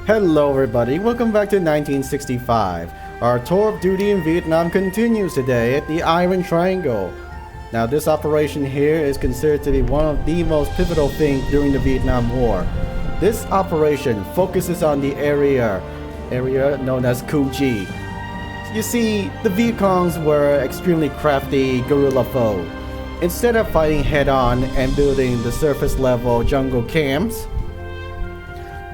Hello everybody, welcome back to 1965. Our tour of duty in Vietnam continues today at the Iron Triangle. Now this operation here is considered to be one of the most pivotal things during the Vietnam War. This operation focuses on the area known as Cu Chi. You see, the Viet Congs were extremely crafty guerrilla foe. Instead of fighting head-on and building the surface level jungle camps,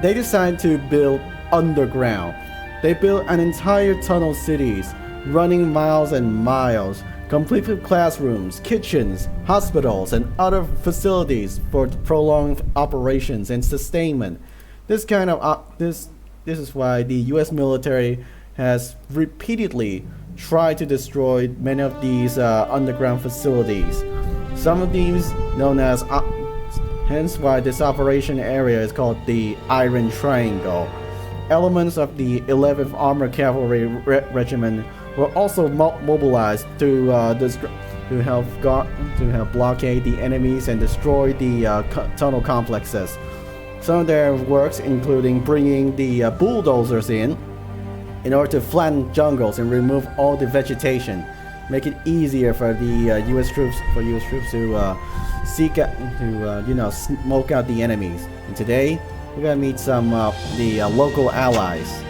they decided to build underground. They built an entire tunnel cities, running miles and miles, complete with classrooms, kitchens, hospitals, and other facilities for prolonged operations and sustainment. This is why the U.S. military has repeatedly tried to destroy many of these underground facilities. Some of these known as hence why this operation area is called the Iron Triangle. Elements of the 11th Armored Cavalry Regiment were also mobilized to help blockade the enemies and destroy the tunnel complexes. Some of their works including bringing the bulldozers in order to flatten jungles and remove all the vegetation, make it easier for the U.S. troops to seek out smoke out the enemies. And today we're gonna meet some of the local allies.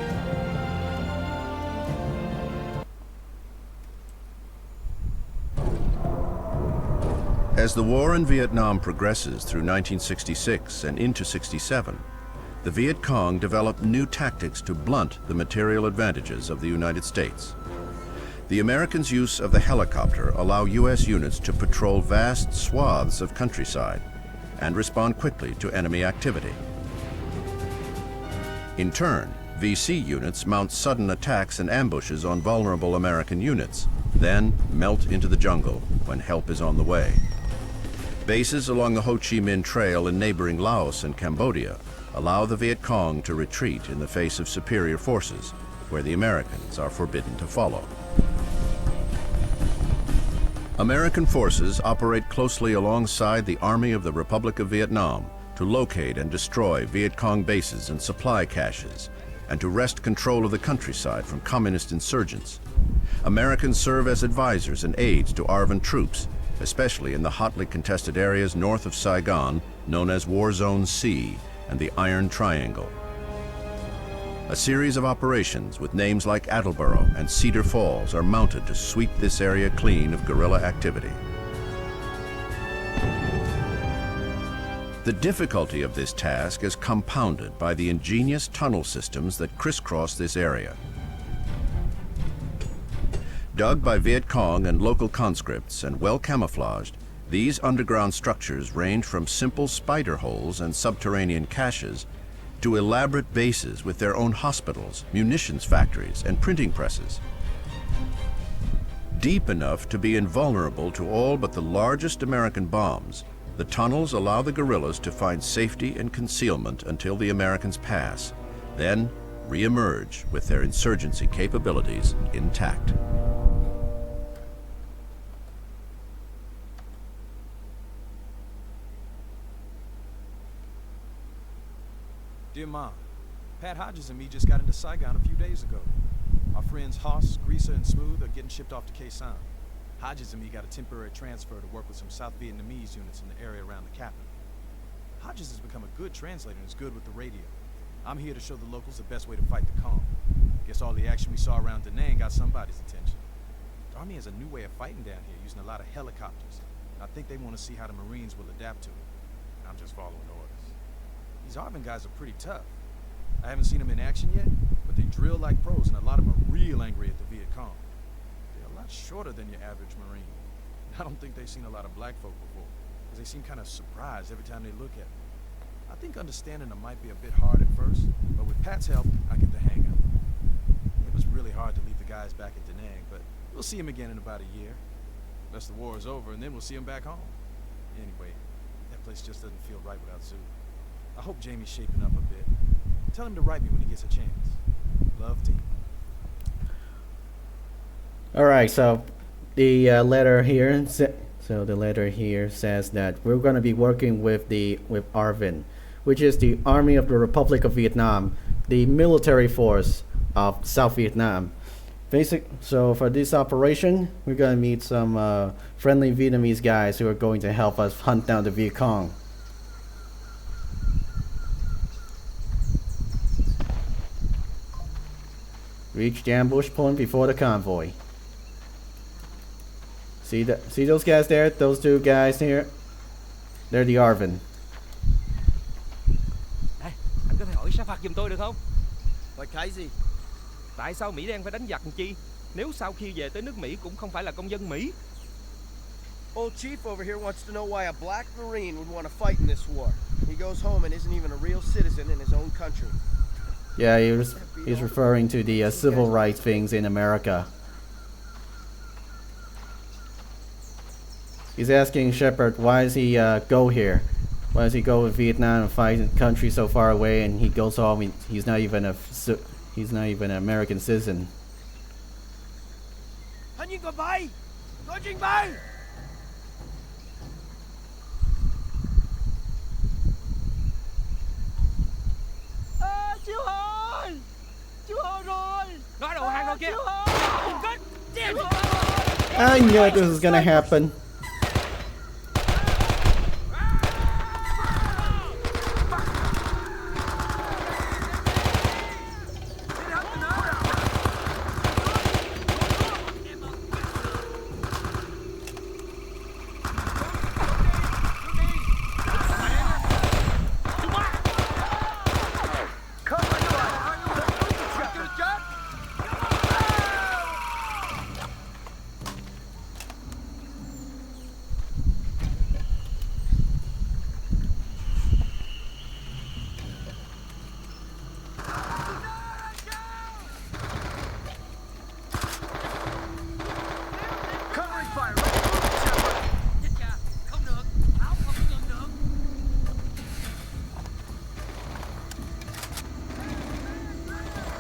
As the war in Vietnam progresses through 1966 and into 67, the Viet Cong developed new tactics to blunt the material advantages of the United States. The Americans' use of the helicopter allow U.S. units to patrol vast swaths of countryside and respond quickly to enemy activity. In turn, VC units mount sudden attacks and ambushes on vulnerable American units, then melt into the jungle when help is on the way. Bases along the Ho Chi Minh Trail in neighboring Laos and Cambodia allow the Viet Cong to retreat in the face of superior forces, where the Americans are forbidden to follow. American forces operate closely alongside the Army of the Republic of Vietnam to locate and destroy Viet Cong bases and supply caches, and to wrest control of the countryside from communist insurgents. Americans serve as advisors and aides to ARVN troops, especially in the hotly contested areas north of Saigon, known as War Zone C and the Iron Triangle. A series of operations with names like Attleboro and Cedar Falls are mounted to sweep this area clean of guerrilla activity. The difficulty of this task is compounded by the ingenious tunnel systems that crisscross this area. Dug by Viet Cong and local conscripts and well camouflaged, these underground structures range from simple spider holes and subterranean caches to elaborate bases with their own hospitals, munitions factories, and printing presses. Deep enough to be invulnerable to all but the largest American bombs, the tunnels allow the guerrillas to find safety and concealment until the Americans pass, then re-emerge with their insurgency capabilities intact. Dear Mom, Pat Hodges and me just got into Saigon a few days ago. Our friends Hoss, Greaser, and Smooth are getting shipped off to Khe Sanh. Hodges and me got a temporary transfer to work with some South Vietnamese units in the area around the capital. Hodges has become a good translator and is good with the radio. I'm here to show the locals the best way to fight the Cong. Guess all the action we saw around Da Nang got somebody's attention. The Army has a new way of fighting down here, using a lot of helicopters. I think they want to see how the Marines will adapt to it. I'm just following orders. These ARVN guys are pretty tough. I haven't seen them in action yet, but they drill like pros, and a lot of them are real angry at the Viet Cong. They're a lot shorter than your average Marine. I don't think they've seen a lot of black folk before, because they seem kind of surprised every time they look at them. I think understanding them might be a bit hard at first, but with Pat's help, I get the hang of it. It was really hard to leave the guys back at Da Nang, but we'll see them again in about a year. Unless the war is over, and then we'll see them back home. Anyway, that place just doesn't feel right without Zoo. I hope Jamie's shaping up a bit. Tell him to write me when he gets a chance. Love, T. Alright, so the letter here says that we're going to be working with ARVN, which is the Army of the Republic of Vietnam. the military force of South Vietnam. So for this operation, we're gonna meet some friendly Vietnamese guys who are going to help us hunt down the Viet Cong. Reach the ambush point before the convoy. See those guys there? Those two guys here? They're the ARVN. Này, anh có thể hỏi sa phạt giùm tôi được không? Hỏi cái gì? Tại sao Mỹ đen phải đánh giặc làm chi? Nếu sau khi về tới nước Mỹ cũng không phải là công dân Mỹ. Old Chief over here wants to know why a black Marine would want to fight in this war. He goes home and isn't even a real citizen in his own country. Yeah, he's referring to the civil rights things in America. He's asking Shepard, why does he go here? Why does he go to Vietnam and fight in a country so far away, and he goes home and he's not even an American citizen. Anh nhìn con bay! Có trình bay! Chiếu hồi! Chiếu hồi rồi! Nói đầu hàng rồi kia! I knew this was gonna happen.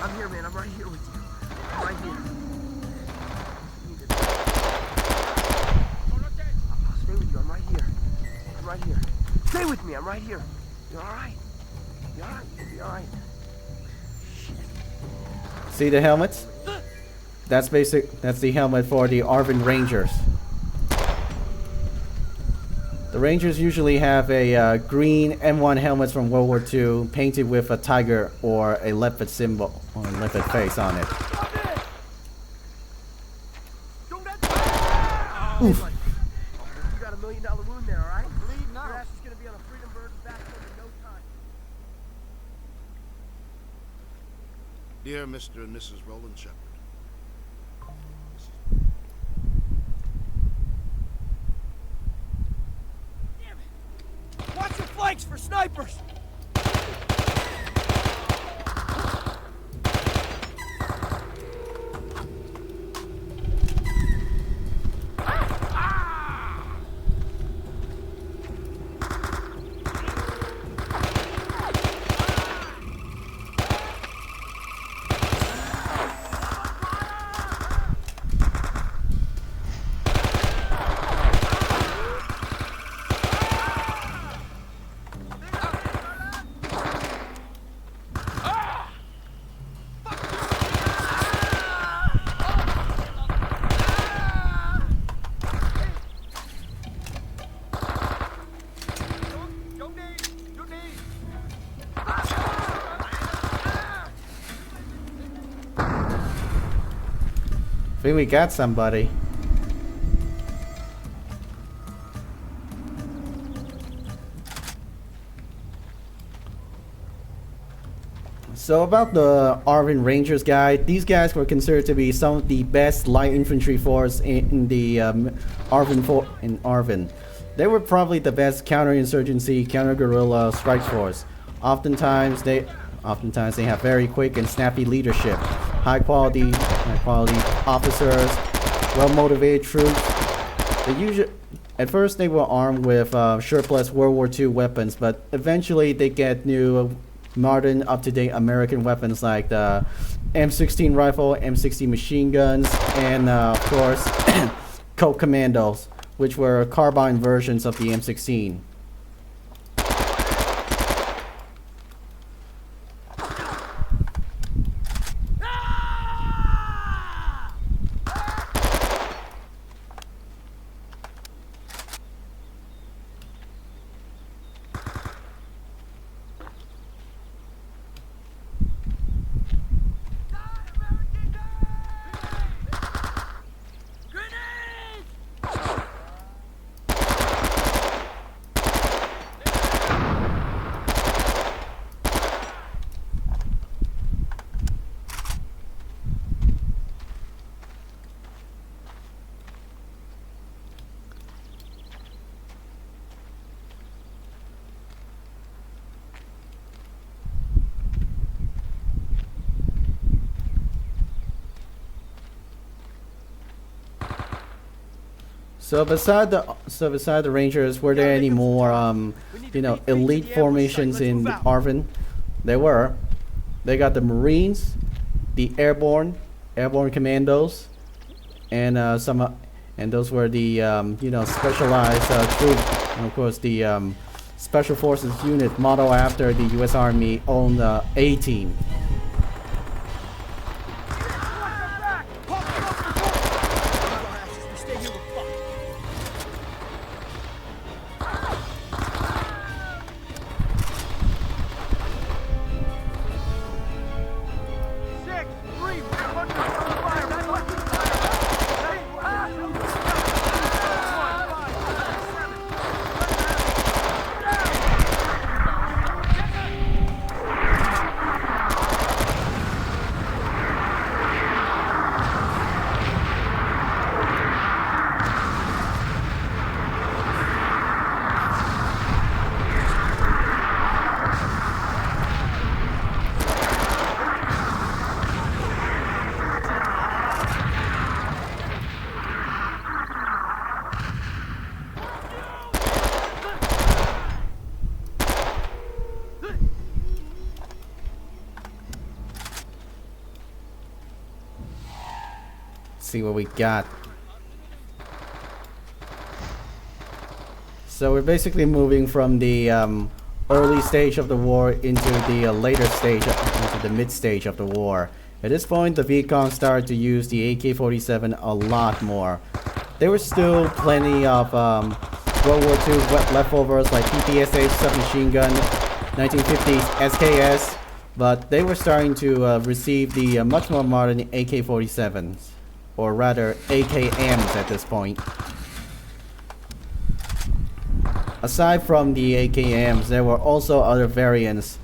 I'm here, man. I'm right here with you. I'm right here. I'll stay with you. I'm right here. I'm right here. Stay with me. I'm right here. You're all right. You're all right. You'll be all right. See the helmets? That's the helmet for the ARVN Rangers. The Rangers usually have a green M1 helmets from World War II painted with a tiger or a leopard symbol or a leopard face on it. Oof. You got $1 million wound there, all right? Bleeding out. Your ass is gonna be on a Freedom Bird back home in no time. Dear Mr. and Mrs. Roland Shepard, Watch your flanks for snipers! I think we got somebody. So about the ARVN Rangers guy, these guys were considered to be some of the best light infantry force in the ARVN. They were probably the best counterinsurgency, counter-guerrilla strike force. Oftentimes they have very quick and snappy leadership, high quality officers, well-motivated troops. At first they were armed with surplus World War II weapons, but eventually they get new, modern, up-to-date American weapons like the M16 rifle, M60 machine guns, and of course, Colt Commandos, which were carbine versions of the M16. So beside the Rangers, were there any more elite formations in ARVN? There were. They got the Marines, the Airborne Commandos, and and those were the specialized troops, and of course the Special Forces unit modeled after the U.S. Army owned A-Team. See what we got. So we're basically moving from the early stage of the war into the later stage, into the mid stage of the war. At this point, the Viet Cong started to use the AK-47 a lot more. There were still plenty of World War II leftovers like PPSH submachine gun, 1950s SKS, but they were starting to receive the much more modern AK-47s. Or rather, AKMs at this point. Aside from the AKMs, there were also other variants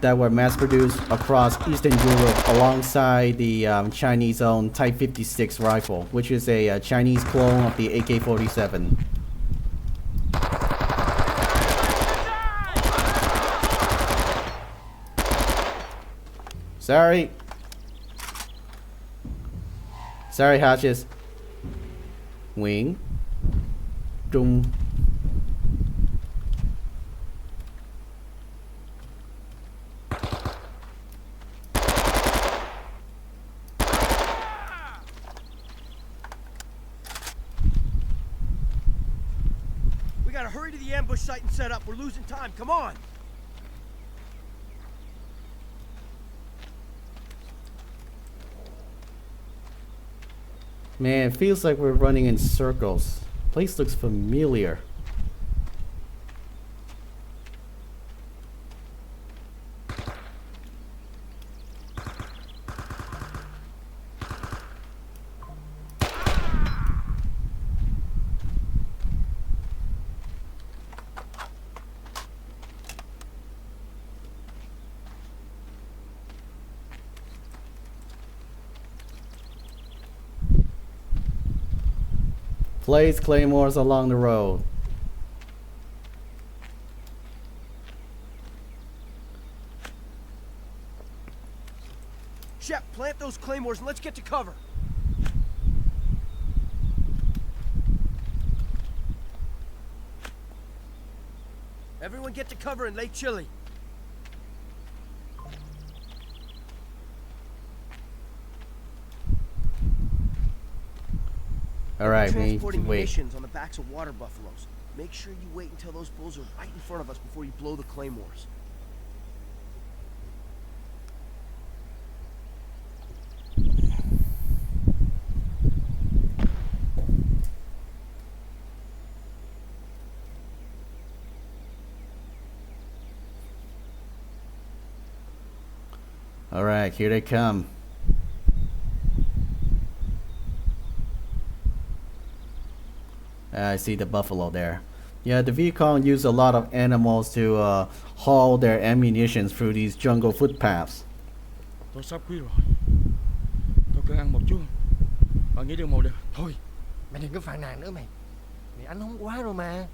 that were mass-produced across Eastern Europe alongside the Chinese-owned Type 56 rifle, which is a Chinese clone of the AK-47. Sorry. Sorry, Hatches. Wing. Trung. We gotta hurry to the ambush site and set up. We're losing time. Come on. Man, it feels like we're running in circles. Place looks familiar. Place claymores along the road. Shep, plant those claymores and let's get to cover. Everyone get to cover and lay chili. Alright, we need to Transporting wait. munitions on the backs of water buffaloes. Make sure you wait until those bulls are right in front of us before you blow the claymores. Alright, here they come. I see the buffalo there. Yeah, the Viet Cong use a lot of animals to haul their ammunition through these jungle footpaths. Tôi sắp khuya rồi. Tôi cứ ăn một chút. Bạn nghĩ được một được. Thôi. Mày đừng có phàn nàn nữa mày. Mày ăn nóng quá rồi mà.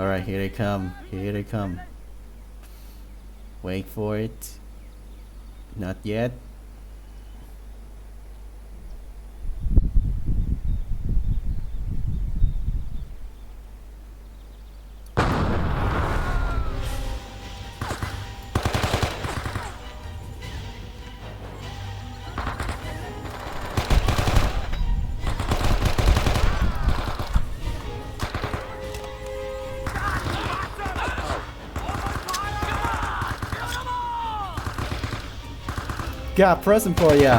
Alright, here they come. Here they come. Wait for it. Not yet. Got a present for ya.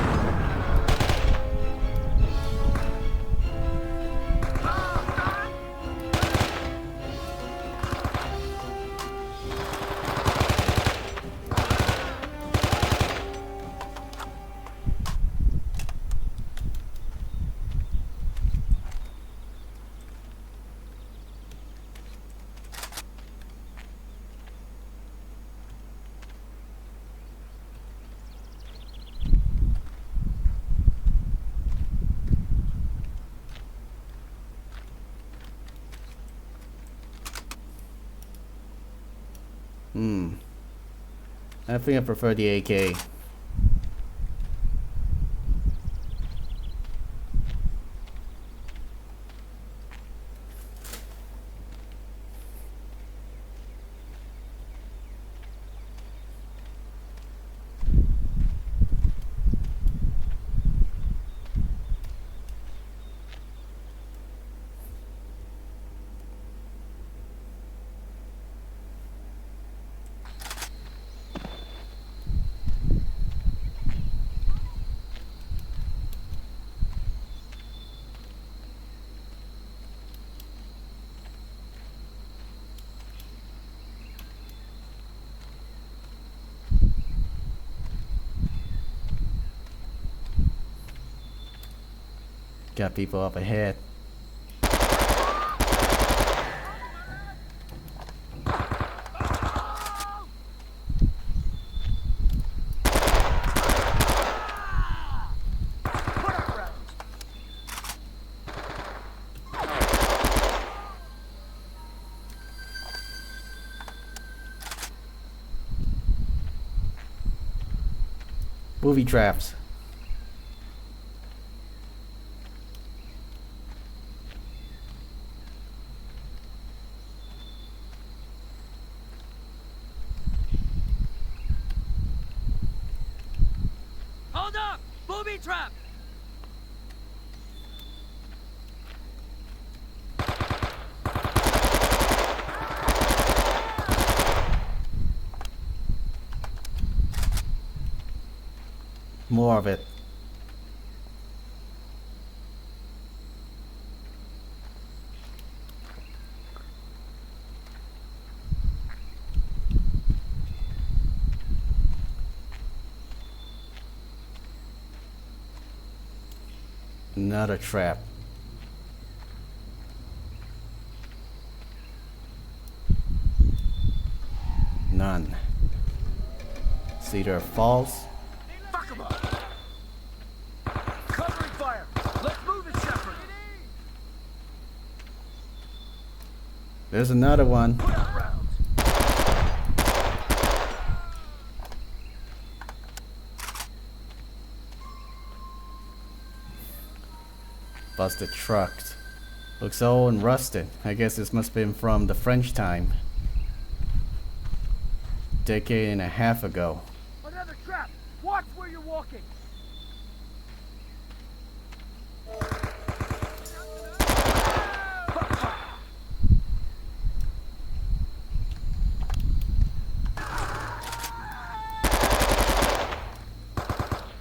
I think I prefer the AK. Got people up ahead. Movie traps. Hold up! Booby trap! More of it. Another trap. None. It's either false. Fuck 'em up! Covering fire! Let's move it, Shepard! There's another one. Put out rounds! Busted trucks. Looks old and rusted. I guess this must have been from the French time. Decade and a half ago. Another trap! Watch where you're walking!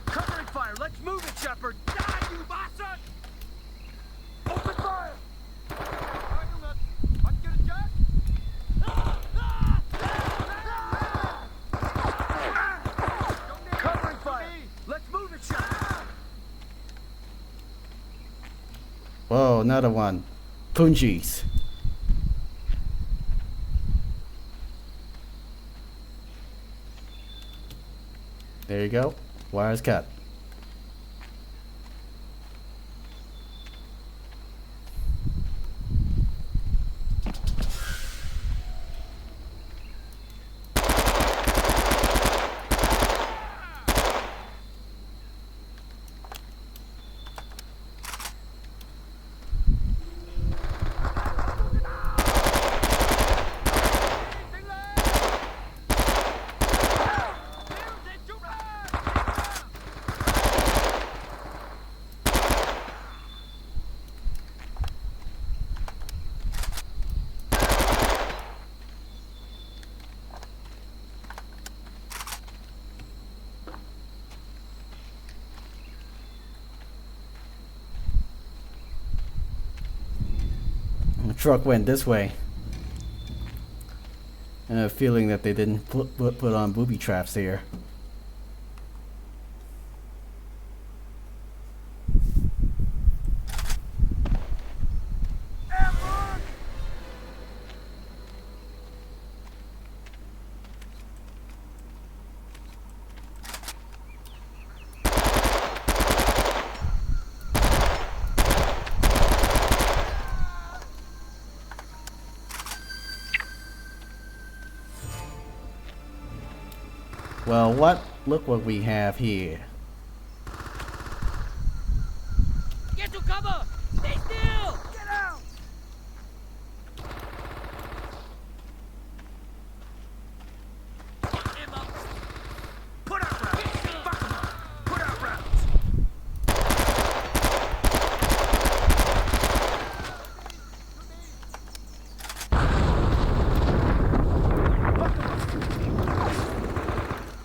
Covering fire! Let's move it, Shepard! Die, you bastard! Open fire! Covering fire! Let's move it, Shepard! Whoa, another one. Punjies. There you go. Wires cut. truck went this way. I have a feeling that they didn't put on booby traps here. Well, look what we have here. Get to cover! Stay still! Get out! Him up! Put out rounds! Fuck him up! Put out rounds!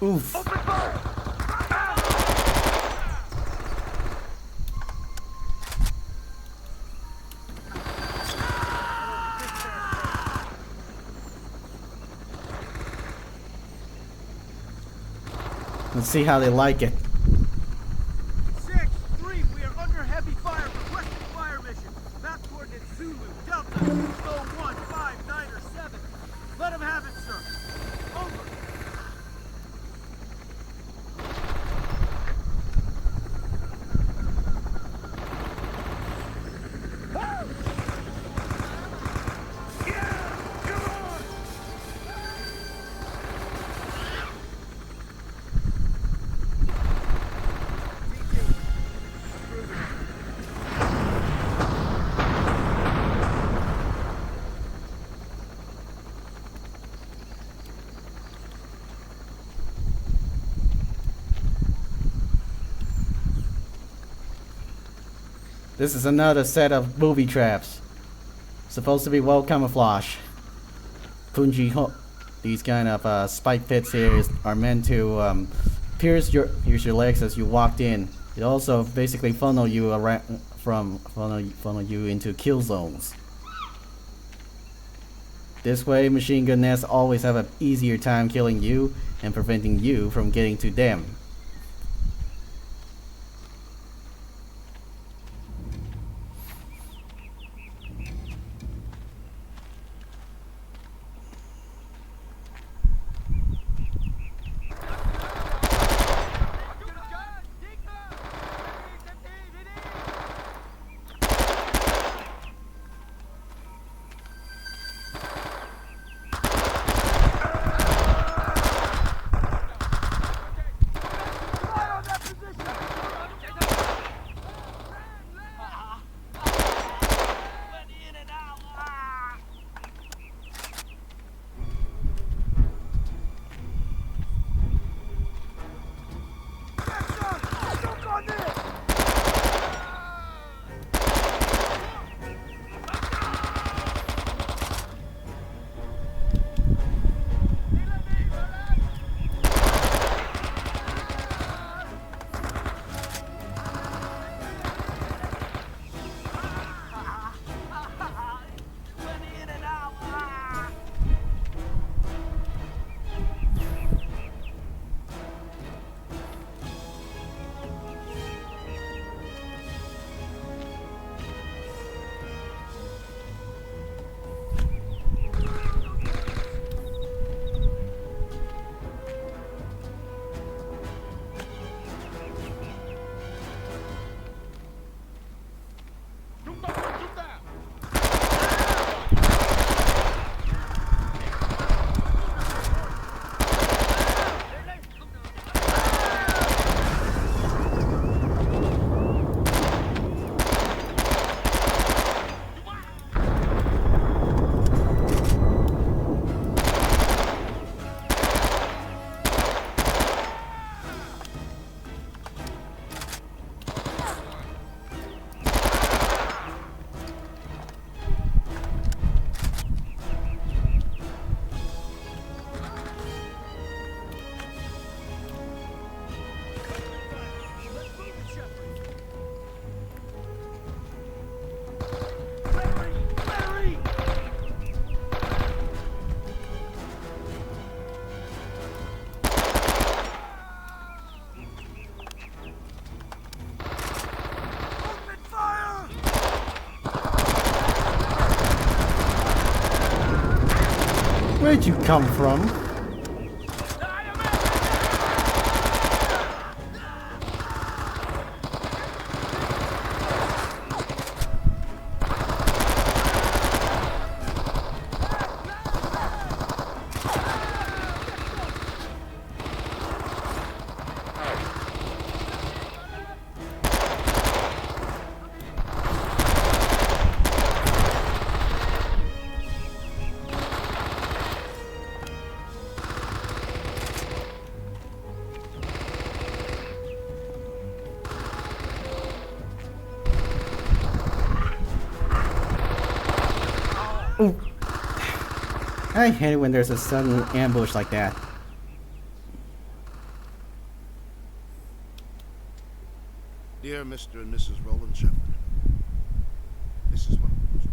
Oof. Open fire! Let's see how they like it. 6-3, we are under heavy fire. Requesting fire mission. Map coordinates Zulu, Delta, 01, 5, 9, or 7. Let them have it, sir. Over. This is another set of booby traps. Supposed to be well camouflaged. Punji hook. These kind of spike pits here are meant to pierce your legs as you walked in. It also basically funnel you around funnel you into kill zones. This way, machine gun nests always have an easier time killing you and preventing you from getting to them. Where'd you come from? Ooh. I hate it when there's a sudden ambush like that. Dear Mr. and Mrs. Roland Shepard, this is one of the most...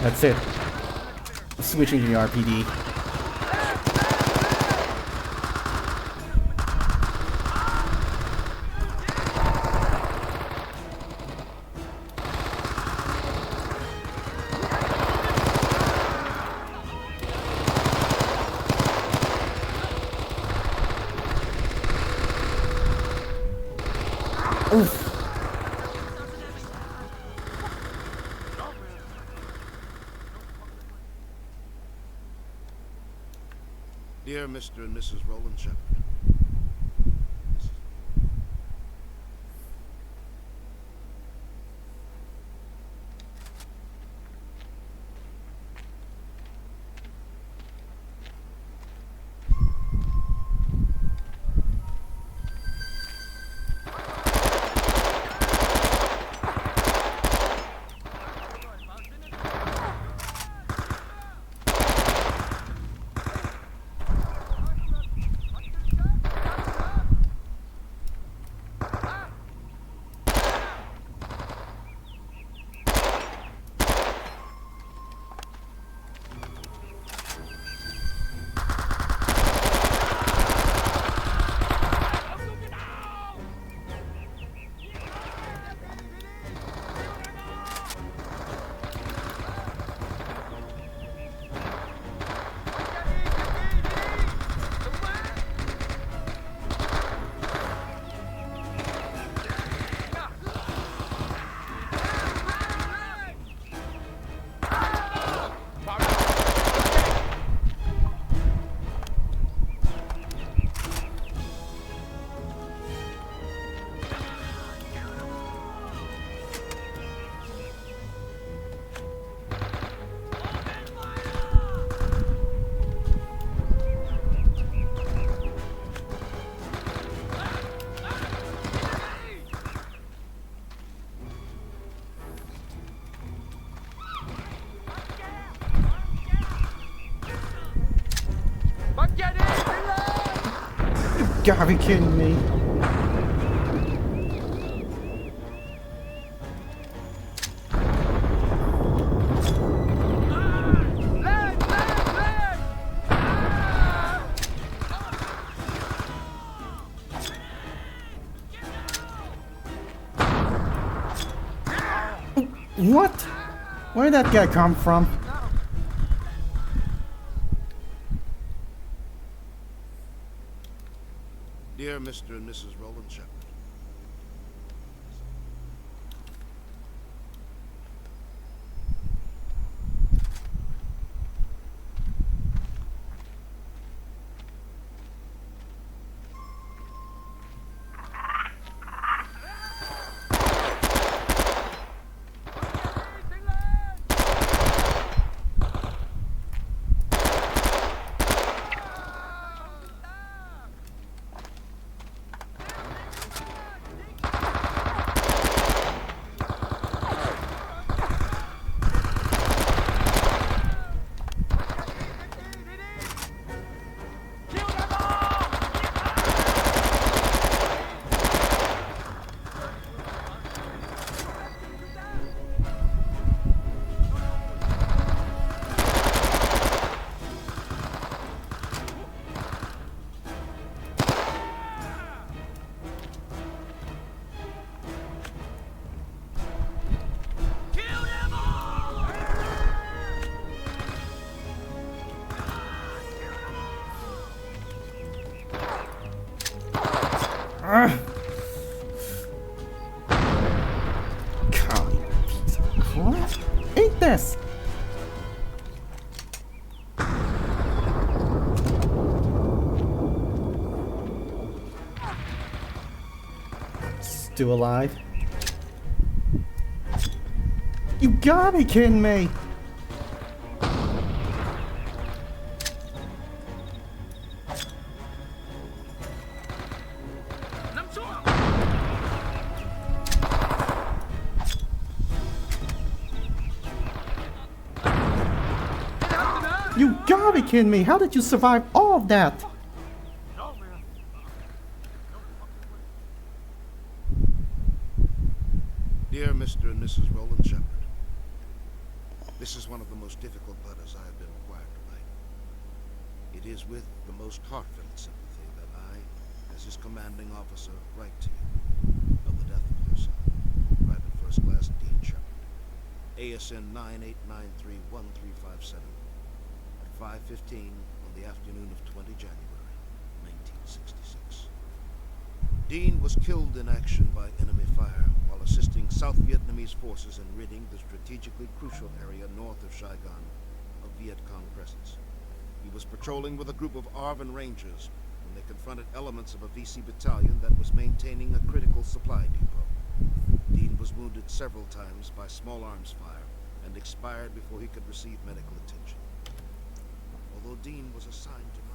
That's it. Switching to the RPD. Oof. Dear Mr. and Mrs. Roland Shepard, gotta be kidding me. What? Where'd that guy come from? Dear Mr. and Mrs. Roland Shepard, Come, piece of crap. Eat this. Still alive? You gotta be kidding me! You gotta be kidding me! How did you survive all of that? Dear Mr. and Mrs. Roland Shepard, this is one of the most difficult letters I have been required to write. It is with the most heartfelt sympathy that I, as his commanding officer, write to you of the death of your son, Private First Class Dean Shepard, ASN 9893137, at 5:15 on the afternoon of 20 January, 1966. Dean was killed in action by enemy fire while assisting South Vietnamese forces in ridding the strategically crucial area north of Saigon of Viet Cong presence. He was patrolling with a group of ARVN Rangers when they confronted elements of a VC battalion that was maintaining a critical supply depot. Dean was wounded several times by small arms fire and expired before he could receive medical attention. Although Dean was assigned to my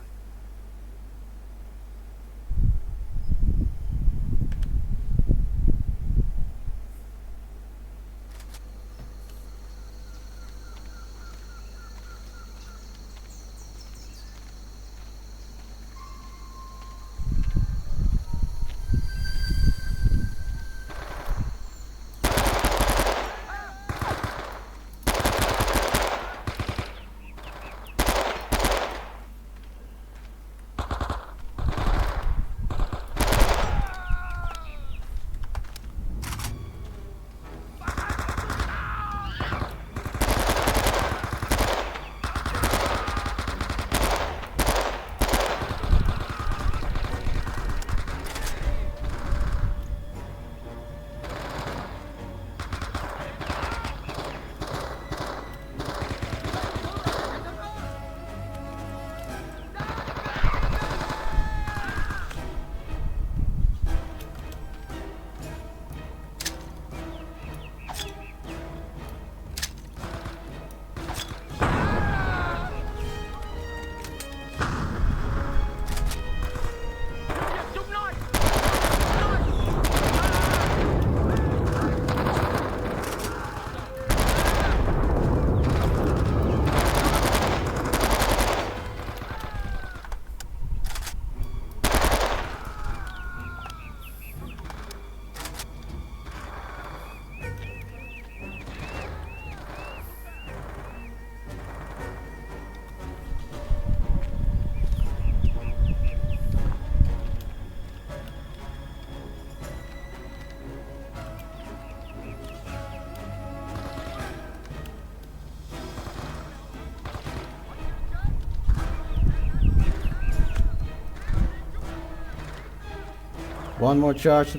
One more charge to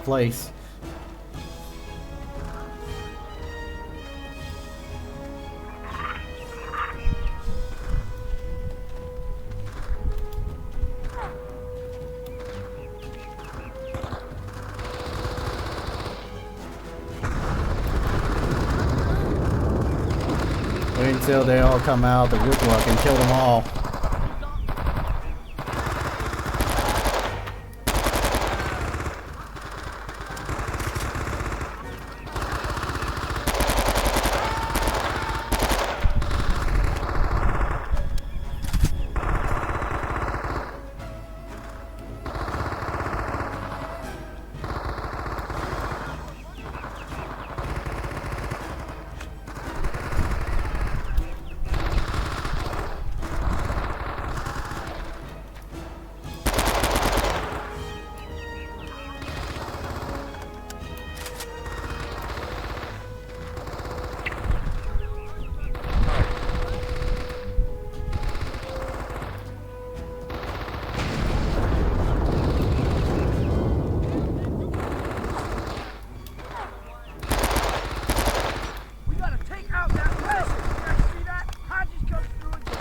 place. Wait until they all come out the woodwork and kill them all. We gotta take out that prison. You see that? Hodges comes through again.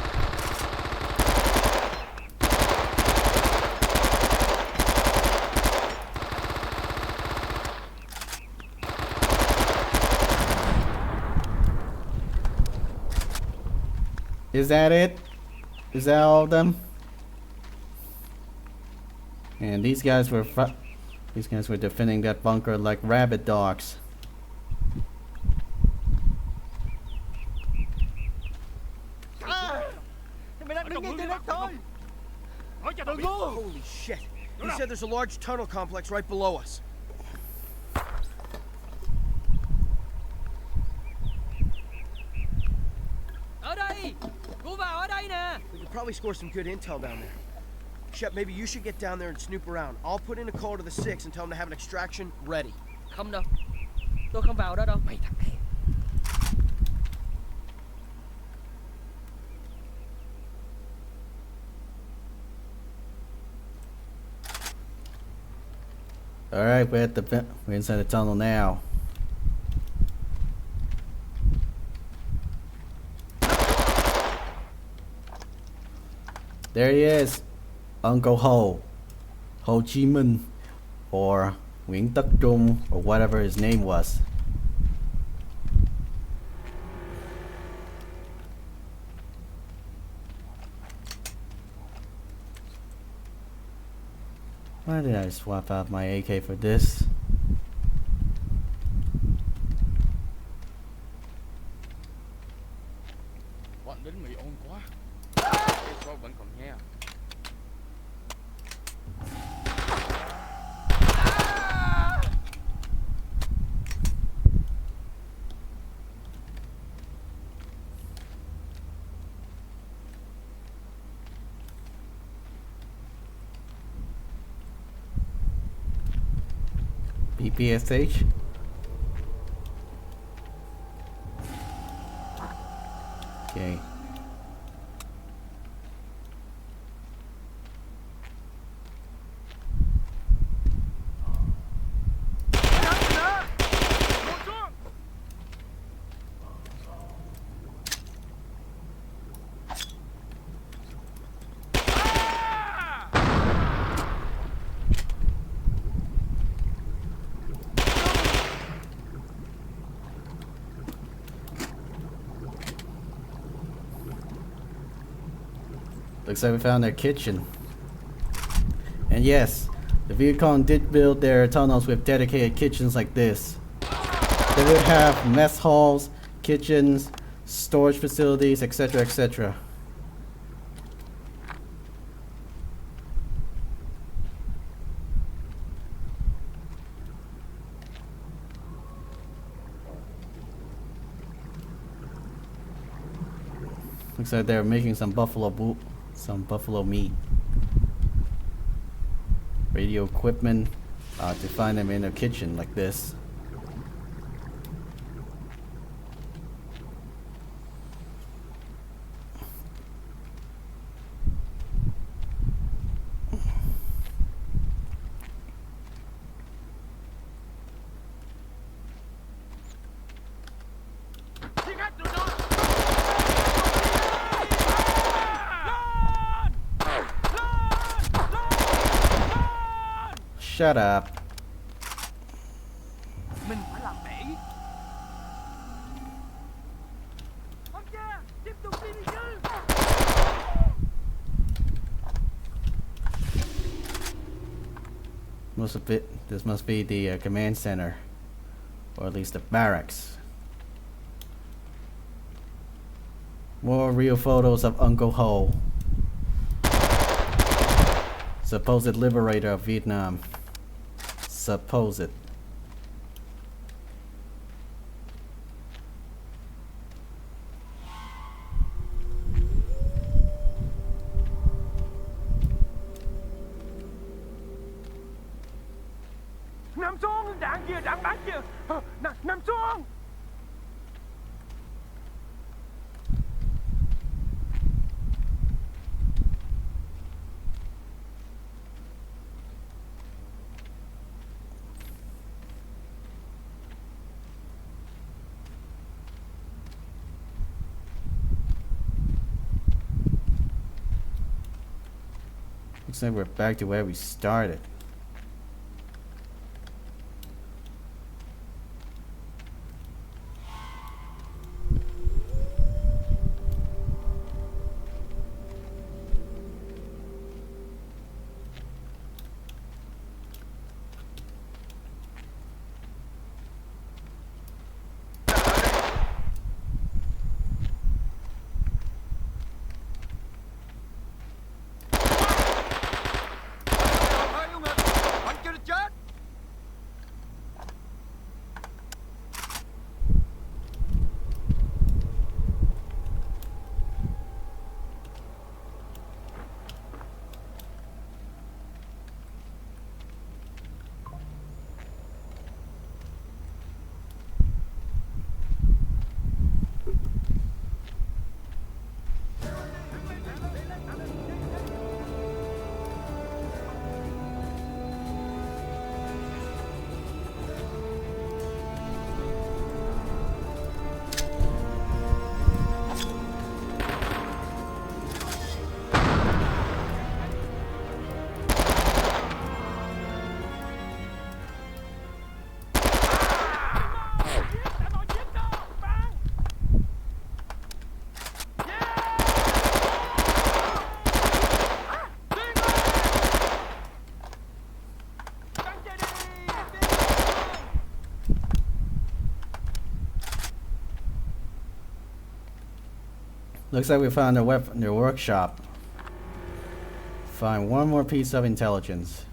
Is that it? Is that all of them? And these guys were defending that bunker like rabid dogs. Mày đang đứng ngay trên đất thôi. Nói cho tao biết. Holy shit. He said there's a large tunnel complex right below us. Ở đây. Cô vào ở đây nè. We could probably score some good intel down there. Shep, maybe you should get down there and snoop around. I'll put in a call to the 6 and tell them to have an extraction ready. Không đâu. Tôi không vào đó đâu. Mày thằng này. Alright, we're inside the tunnel now. There he is, Uncle Ho Chi Minh, or Nguyễn Tất Trung, or whatever his name was. Why did I swap out my AK for this? Bọn lính Mỹ ôn quá. Cái số vẫn còn nghe. PPSH. Okay. Looks like we found their kitchen. And yes, the Viet Cong did build their tunnels with dedicated kitchens like this. They would have mess halls, kitchens, storage facilities, etc., etc. Looks like they're making some buffalo meat. Radio equipment to find them in a kitchen like this. Shut up. Mình phải làm bể. Ông cha, tiếp tục đi đi chứ. This must be the command center, or at least the barracks. More real photos of Uncle Ho, supposed liberator of Vietnam. Supposed. Nằm xuống, đạn kìa, đạn bắn kìa. Nằm xuống. Looks like we're back to where we started. Bắn cho nó chết. Looks like we found a weapon, the workshop. Find one more piece of intelligence.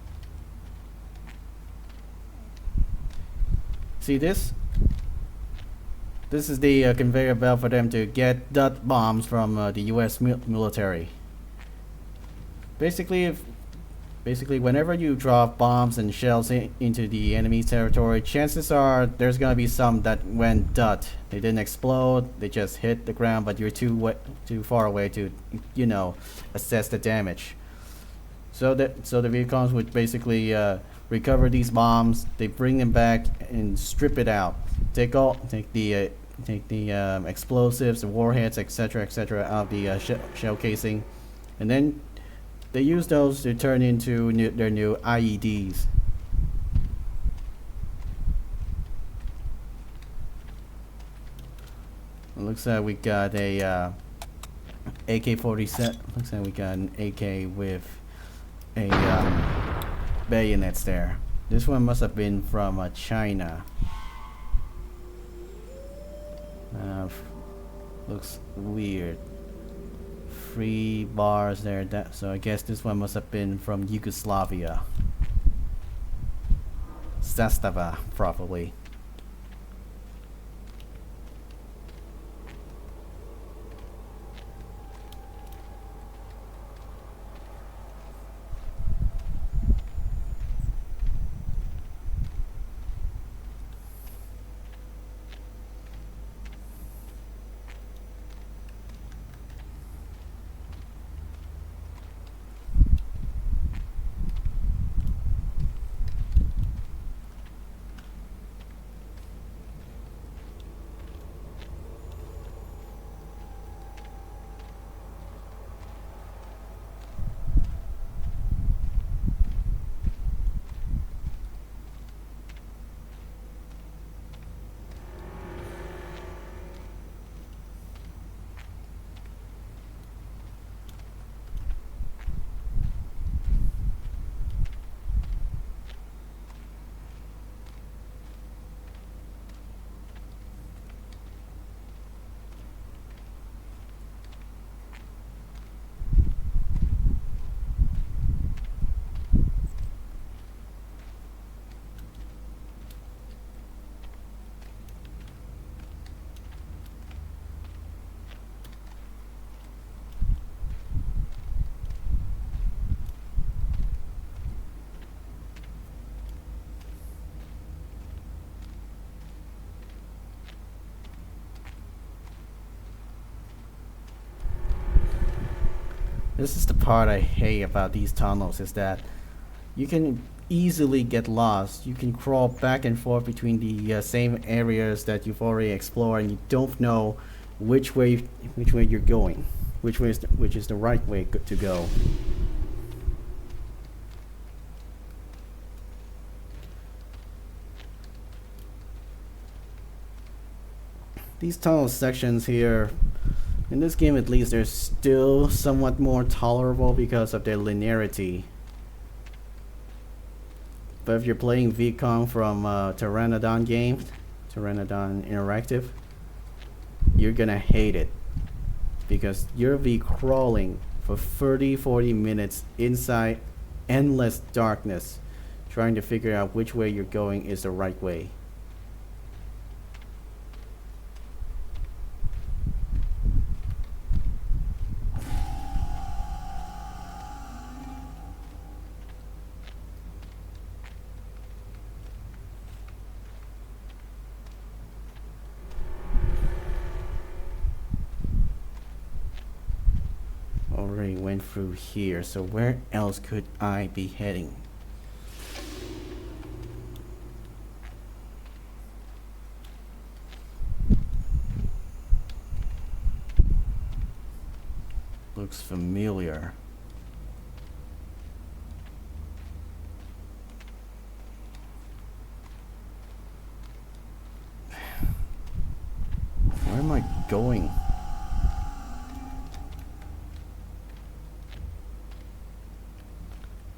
See this? This is the conveyor belt for them to get dud bombs from the U.S. military. Basically, whenever you drop bombs and shells into the enemy's territory, chances are there's gonna be some that went dud. They didn't explode. They just hit the ground, but you're too far away to, you know, assess the damage. So the Viet Congs would basically recover these bombs. They bring them back and strip it out. Take the explosives, the warheads, etc., out of the shell casing, and then they use those to turn into their new IEDs. It looks like we got a AK-47. Looks like we got an AK with a bayonets there. This one must have been from China. Looks weird. 3 bars there. So I guess this one must have been from Yugoslavia. Zastava, probably. This is the part I hate about these tunnels, is that you can easily get lost. You can crawl back and forth between the same areas that you've already explored, and you don't know which way you're going, which is the right way to go. These tunnel sections here, in this game at least, they're still somewhat more tolerable because of their linearity. But if you're playing Viet Cong from Pteranodon Games, Pteranodon Interactive, you're gonna hate it. Because you'll be crawling for 30-40 minutes inside endless darkness, trying to figure out which way you're going is the right way. Already went through here, so where else could I be heading? Looks familiar. Where am I going?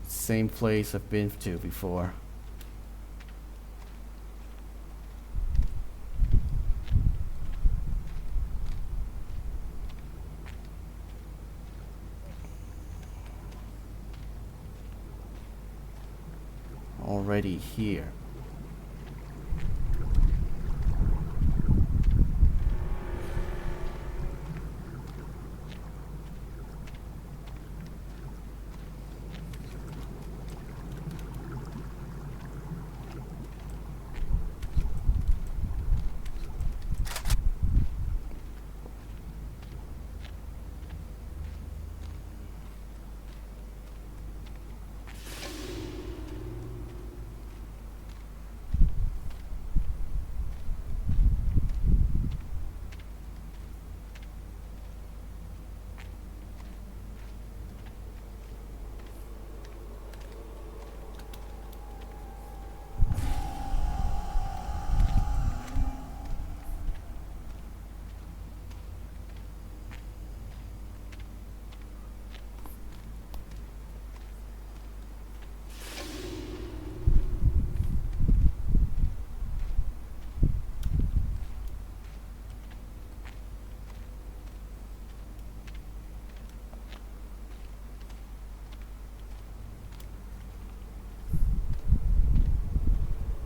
Same place I've been to before. Already here.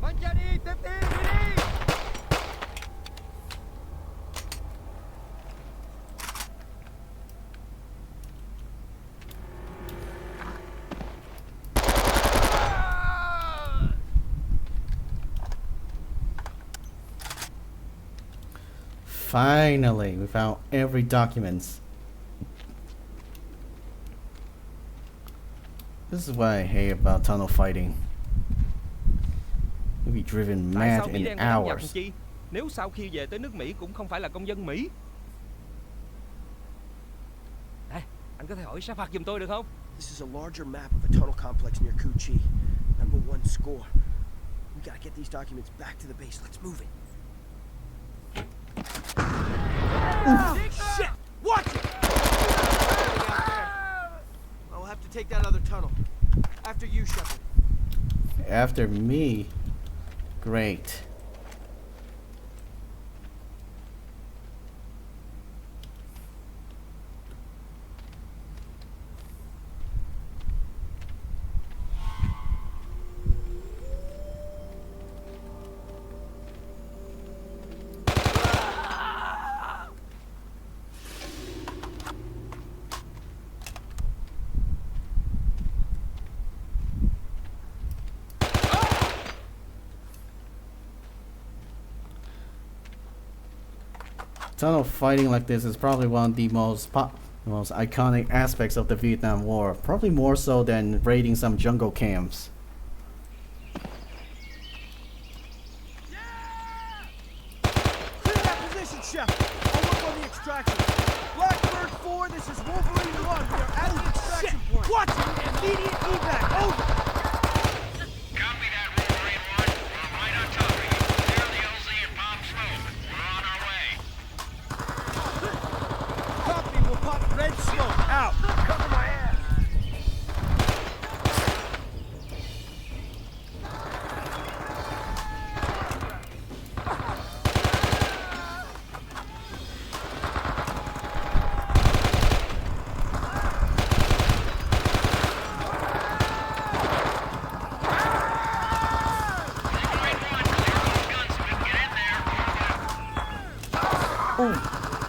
Bắn ra đi, tiếp đi, đi! Finally, we found every document. This is what I hate about tunnel fighting. You'll be driven Tại mad sao Mỹ in đen phải đánh Nhật hours. chi? Nếu sau khi về tới nước Mỹ cũng không phải là công dân Mỹ. Đây, anh có thể hỏi sát phạt giùm tôi được không? This is a larger map of a tunnel complex near Cu Chi. Number 1 score. We gotta get these documents back to the base. Let's move it. Shit! Watch it! I'll have to take that other tunnel. After you, Shepard. After me? Great. Tunnel fighting like this is probably one of the most The most iconic aspects of the Vietnam War, probably more so than raiding some jungle camps. Clear that position, Chef. I'll work on the extraction. Blackbird 4, this is Wolverine 1. We are at the extraction point. Watch it! Immediate evac. Over. Copy that, Wolverine 1. We're right on top of you. Clear the LZ and bomb smoke. We're on our way. Copy, we'll pop red smoke. Out. Cover my ass.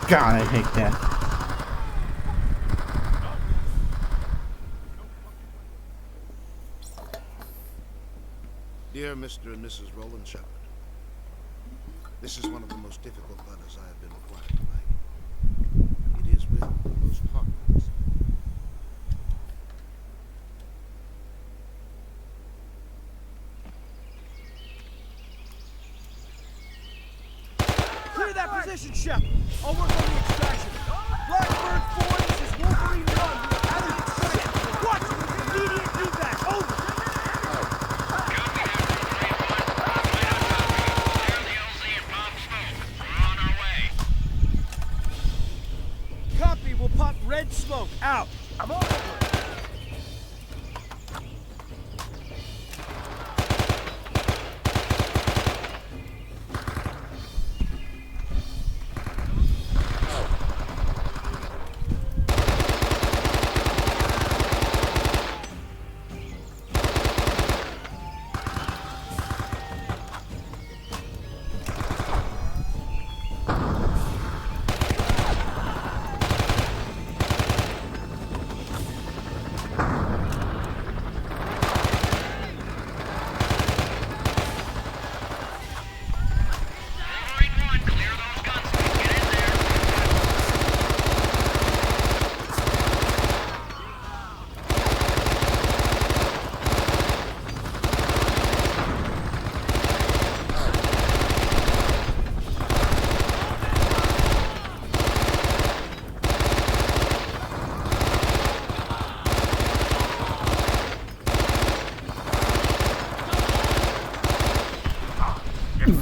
God, I hate that. Dear Mr. and Mrs. Roland Shepard, this is one of the most difficult letters I have been required to write. It is with the most heartfelt. Clear that position, Chef. I'll work on the extraction. Blackbird 4, this is Wolverine 1. We are at the extraction point. Watch it! Immediate evac. Over. Copy that, Wolverine 1. We're right on top of you. Clear the LZ and bomb smoke. We're on our way. Copy, we'll pop red smoke. Out. I'm over. Wolverine 1, clear those guns. Get in there.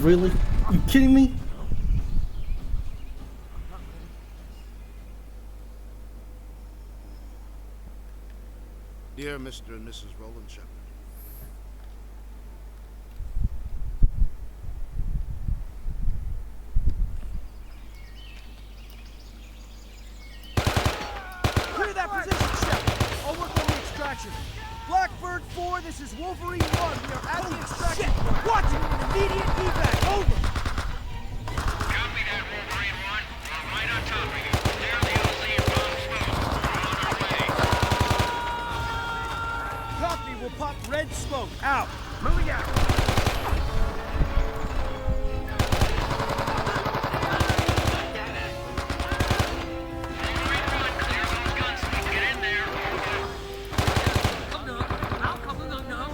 Really? You kidding me? Dear Mr. and Mrs. Roland Shepard, Clear that position, Chef. I'll work on the extraction. Blackbird 4, this is Wolverine 1. We are at the extraction point. Watch it! Immediate evac. Over. Copy that, Wolverine 1. We're right on top of you. Clear the LZ and bomb smoke. We're on our way. Copy, we'll pop red smoke. Out. Moving out. Wolverine 1, clear those guns. Get in there. Không được, áo không có ngừng được.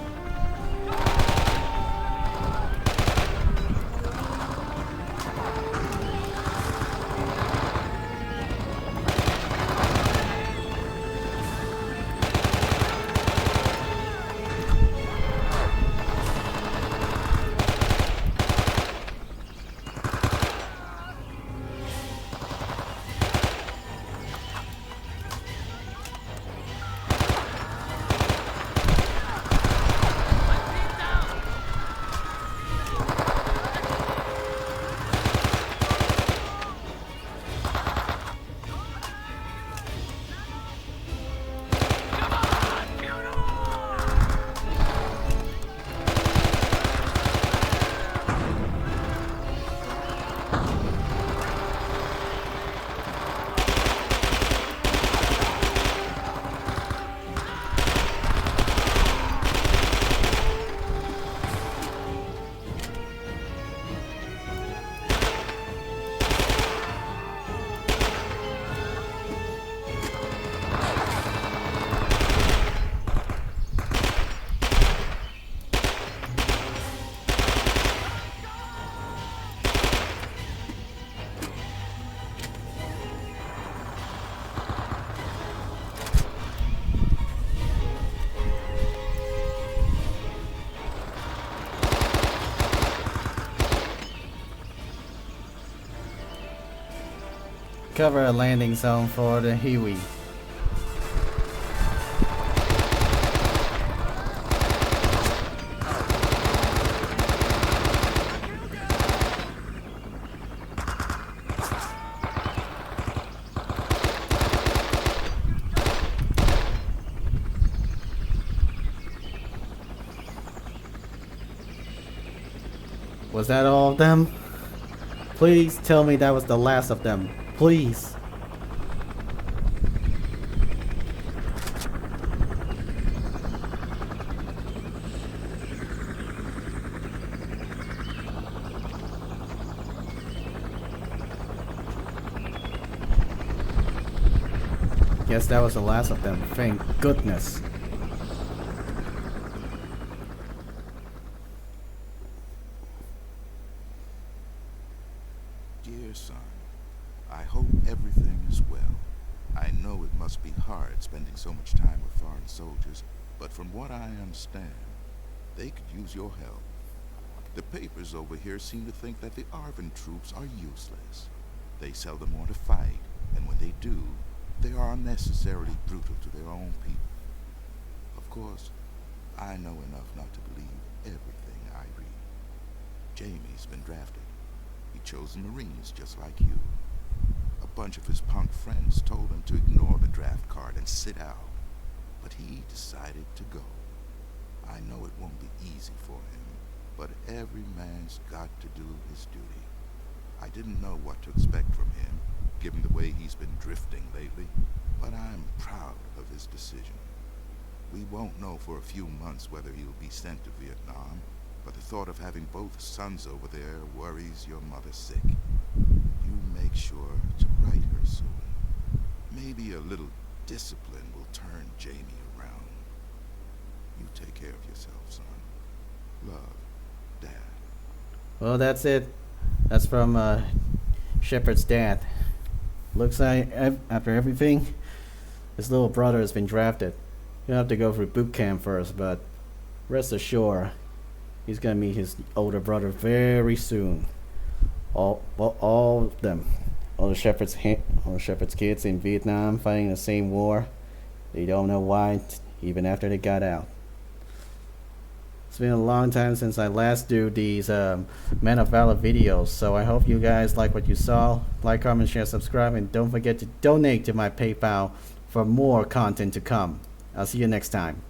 discover a landing zone for the Huey. Was that all of them? Please tell me that was the last of them. Please. Yes, that was the last of them. Thank goodness. Dear son, I hope everything is well. I know it must be hard spending so much time with foreign soldiers, but from what I understand, they could use your help. The papers over here seem to think that the ARVN troops are useless. They seldom want to fight, and when they do, they are unnecessarily brutal to their own people. Of course, I know enough not to believe everything I read. Jamie's been drafted. He chose the Marines just like you. A bunch of his punk friends told him to ignore the draft card and sit out, but he decided to go. I know it won't be easy for him, but every man's got to do his duty. I didn't know what to expect from him, given the way he's been drifting lately, but I'm proud of his decision. We won't know for a few months whether he'll be sent to Vietnam, but the thought of having both sons over there worries your mother sick. You make sure to write her soon. Maybe a little discipline will turn Jamie around. You take care of yourself, son. Love, Dad. Well, that's it. That's from Shepard's dad. Looks like after everything, his little brother has been drafted. He'll have to go through boot camp first, but rest assured, he's gonna meet his older brother very soon. All of them, all the Shepard's kids in Vietnam fighting the same war. They don't know why, even after they got out. It's been a long time since I last do these Men of Valor videos, so I hope you guys like what you saw. Like, comment, share, subscribe, and don't forget to donate to my PayPal for more content to come. I'll see you next time.